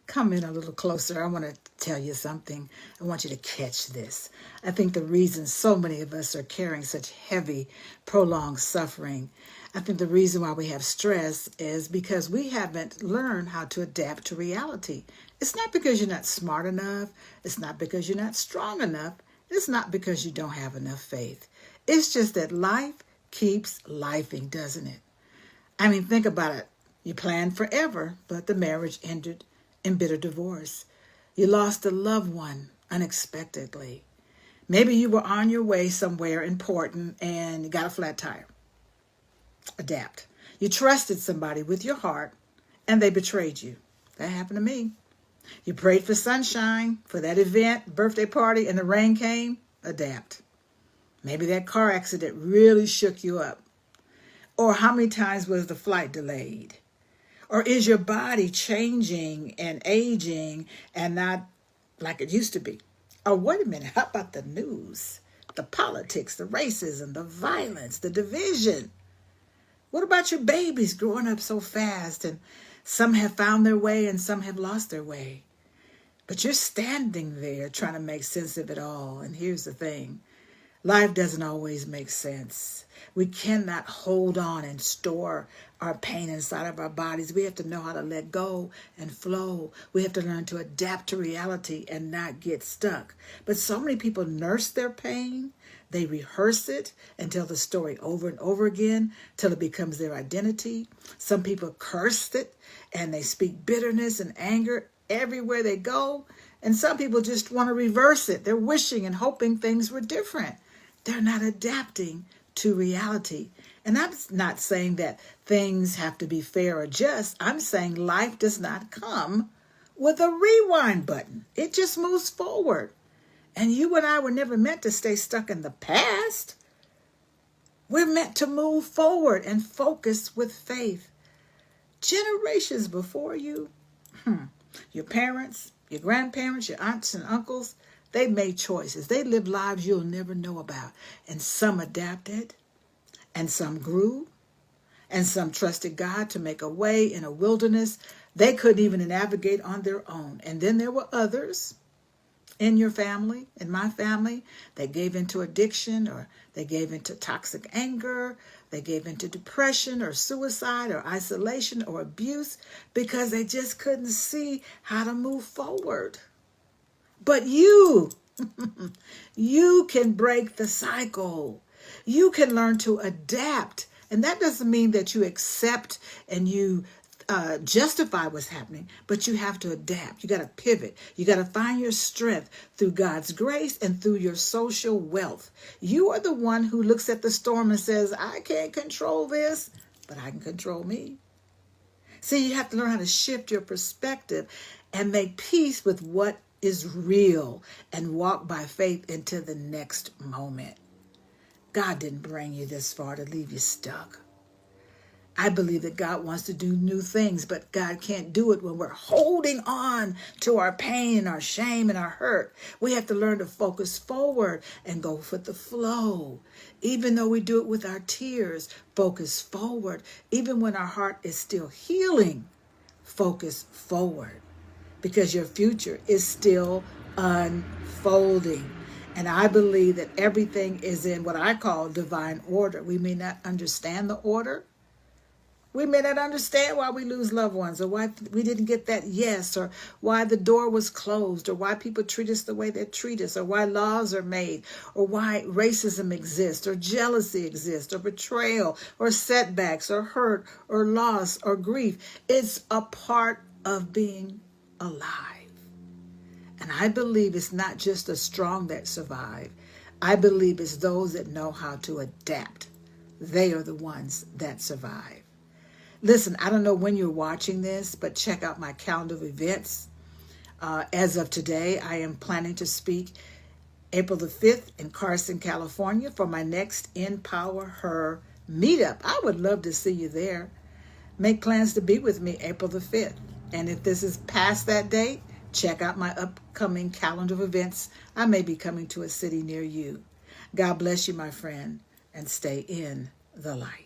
come in a little closer. I want to tell you something. I want you to catch this. I think the reason so many of us are carrying such heavy, prolonged suffering, I think the reason why we have stress is because we haven't learned how to adapt to reality. It's not because you're not smart enough. It's not because you're not strong enough. It's not because you don't have enough faith. It's just that life keeps lifing, doesn't it? I mean, think about it. You planned forever, but the marriage ended in bitter divorce. You lost a loved one unexpectedly. Maybe you were on your way somewhere important and you got a flat tire. Adapt. You trusted somebody with your heart and they betrayed you. That happened to me. You prayed for sunshine for that event, birthday party, and the rain came. Adapt. Maybe that car accident really shook you up. Or how many times was the flight delayed? Or is your body changing and aging and not like it used to be? Or wait a minute, how about the news? The politics, the racism, the violence, the division. What about your babies growing up so fast and some have found their way and some have lost their way? But you're standing there trying to make sense of it all. And here's the thing. Life doesn't always make sense. We cannot hold on and store our pain inside of our bodies. We have to know how to let go and flow. We have to learn to adapt to reality and not get stuck. But so many people nurse their pain. They rehearse it and tell the story over and over again till it becomes their identity. Some people curse it and they speak bitterness and anger everywhere they go. And some people just want to reverse it. They're wishing and hoping things were different. They're not adapting to reality. And I'm not saying that things have to be fair or just. I'm saying life does not come with a rewind button. It just moves forward. And you and I were never meant to stay stuck in the past. We're meant to move forward and focus with faith. Generations before you, your parents, your grandparents, your aunts and uncles, they made choices. They lived lives you'll never know about. And some adapted, and some grew, and some trusted God to make a way in a wilderness they couldn't even navigate on their own. And then there were others in your family, in my family, they gave into addiction, or they gave into toxic anger, they gave into depression or suicide or isolation or abuse because they just couldn't see how to move forward. But you can break the cycle. You can learn to adapt. And that doesn't mean that you accept and you justify what's happening, but you have to adapt. You got to pivot. You got to find your strength through God's grace and through your social wealth. You are the one who looks at the storm and says, I can't control this, but I can control me. See, you have to learn how to shift your perspective and make peace with what is real and walk by faith into the next moment. God didn't bring you this far to leave you stuck. I believe that God wants to do new things, but God can't do it when we're holding on to our pain, our shame, and our hurt. We have to learn to focus forward and go with the flow. Even though we do it with our tears, focus forward. Even when our heart is still healing, focus forward. Because your future is still unfolding. And I believe that everything is in what I call divine order. We may not understand the order. We may not understand why we lose loved ones, or why we didn't get that yes, or why the door was closed, or why people treat us the way they treat us, or why laws are made, or why racism exists, or jealousy exists, or betrayal, or setbacks, or hurt, or loss, or grief. It's a part of being alive. And I believe it's not just the strong that survive. I believe it's those that know how to adapt. They are the ones that survive. Listen, I don't know when you're watching this, but check out my calendar of events. As of today, I am planning to speak April the 5th in Carson, California for my next Empower Her meetup. I would love to see you there. Make plans to be with me April the 5th. And if this is past that date, check out my upcoming calendar of events. I may be coming to a city near you. God bless you, my friend, and stay in the light.